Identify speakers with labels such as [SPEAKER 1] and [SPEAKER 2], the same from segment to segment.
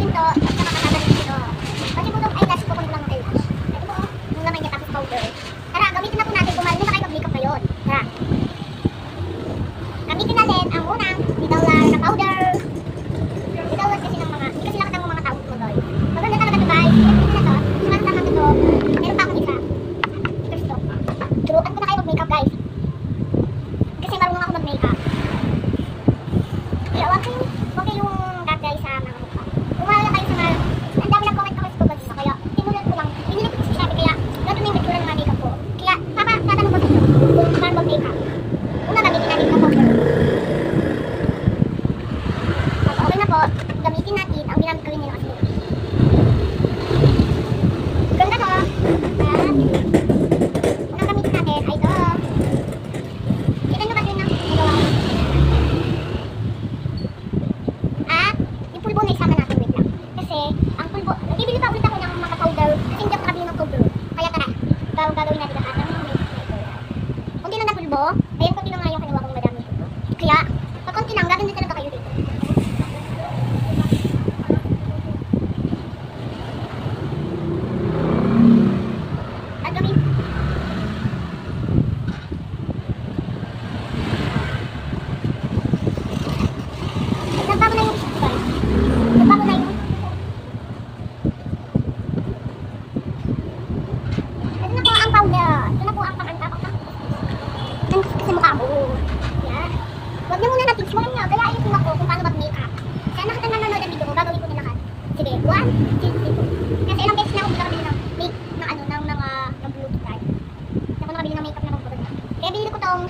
[SPEAKER 1] pinto at saka kakagaling dito. Pati po itong eyelash ko kung lang ng eyelash. Ito po, yung naman niya tapos powder. Tara, gamitin na po natin kung marunong na kayo mag-makeup ngayon. Tara. Gamitin natin ang unang bitaw na powder. Bitaw kasi ng mga, hindi kasi lakat ng mga tao ko doy. Maganda talaga ito guys. Gamitin na to. Sumasama ko to. Meron pa akong isa. Ito ito. Turuan ko na kayo mag-makeup guys. Kasi marunong ako mag-makeup. Kaya wag kayong gagay sa mga mukha. Kumala kayo sa mga, ang dami ng comment ako sa tubad nila. Kaya tinulan ko lang. Pinili ko si Shabby kaya gano'n na yung bitsura ng mga makeup ko. Kaya tatanong ko sa inyo kung paano mag-makeup. Una gamitin natin ang powder. Okay na po, gamitin natin ang ginamit ko rin nila kasi. Ganda to. Unang gamitin natin ay ito. Kita nyo kasi ng nagawa ko. At yung pulbo na isama natin, wait lang. Kasi ang pulbo, nagbibili pa ulit ako ng mga powder kasi hindi ako nakabili ng powder. Kaya tara, gagawin natin lahat ng mga konti lang na pulbo. Ayan, konti lang nga yung kinuha kong madami pulbo. Kaya, pag konti lang, gagawin din talaga kayo dito. At gawin. Nagbago na yung guys. Nagbago na yung ito na po ang powder. Ito na po ang pang-antapok na. Ito kasi mukha ko. Yan. Huwag niyo muna natin. Simulan niyo. Gayain ko ako kung paano mag-makeup. Kaya nakita nanonood ang video ko. Gagawin ko na lahat. Sige. 1, 2, 3. Kasi ilang beses na ako nakabili ng Bluetooth card. Hindi ako nakabili ng makeup na pang-pagod na. Kaya binili ko tong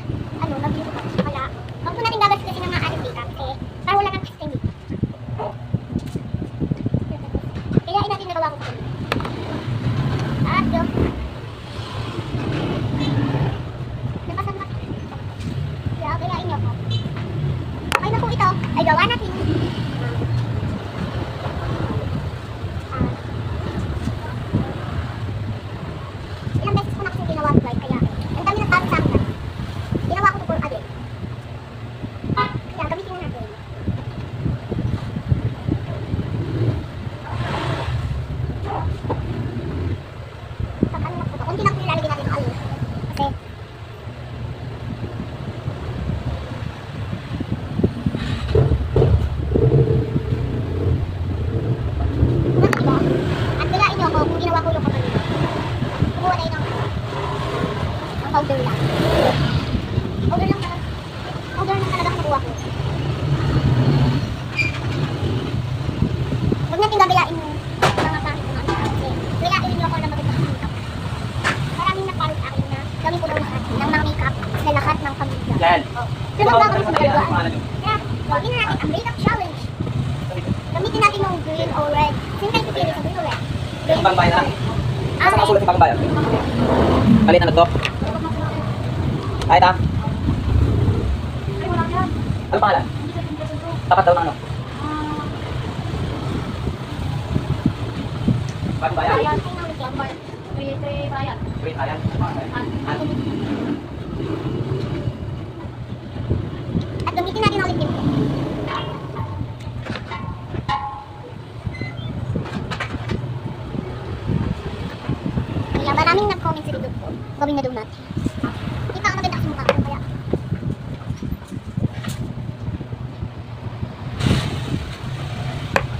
[SPEAKER 1] nabili ko to. Kaya, huwag po natin gagas kasi ng mga ating makeup. Kasi, para wala nang system dito. Kaya natin nagawa ko ito. At yun. Napasan ba? Kaya, gayain niyo po. Okay na po ito. Ay gawa natin. Ilang beses ko na kasi ginawa ko guys. Kaya, ang dami ng tawag sa akin. Ginawa ko ito for again. Kaya, gamitin na natin. Kunti lang po ilalagay natin ang alin. Kasi diba? At gayain nyo ako kung ginawa ko yung kapatid. Kumuha tayo ng powder lang. Powder lang talaga. Powder lang talaga ang nakuha ko. Huwag natin gagayain yung mga pangit na mga kasi gayain nyo ako na magandang makeup. Maraming nagpalit sa akin na gawin ko daw lahat ng mga makeup sa lahat ng pamilya.
[SPEAKER 2] Yan.
[SPEAKER 1] Pero ba kami sa magagawa? Kaya, gawin na natin ang makeup challenge. Gamitin natin yung green or red. Sino kayo pipili sa green or red?
[SPEAKER 2] Yung pangbayan na. Asa
[SPEAKER 1] Okay.
[SPEAKER 2] nakasulat yung pangbayan? Malit na to. Ay, ta. Ano pangalan? Tapat daw ng ano? Pangbayan?
[SPEAKER 3] Bayan.
[SPEAKER 2] Green Bayan?
[SPEAKER 1] At gamitin natin ulit yung kaya maraming nag-comment sa video ko. Gawin na daw natin. Hindi pa ako maganda kasi mukha ko. Kaya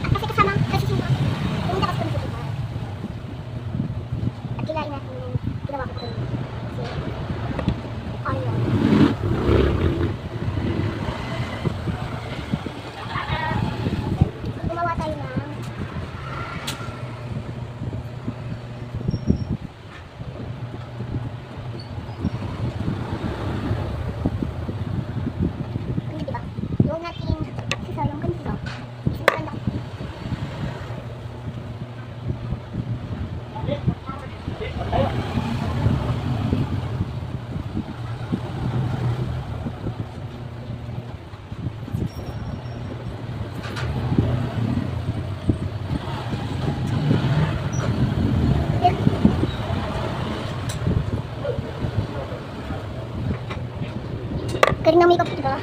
[SPEAKER 1] at kasi kasama kasi simba. Pumunta kasi kami sa simba. At kilain natin yung ginawa ko ito. Kasi ayun. Gumawa tayo ng diba? Huwag natin sisayang ganito. Isang ganda ko. Galing ng makeup, diba?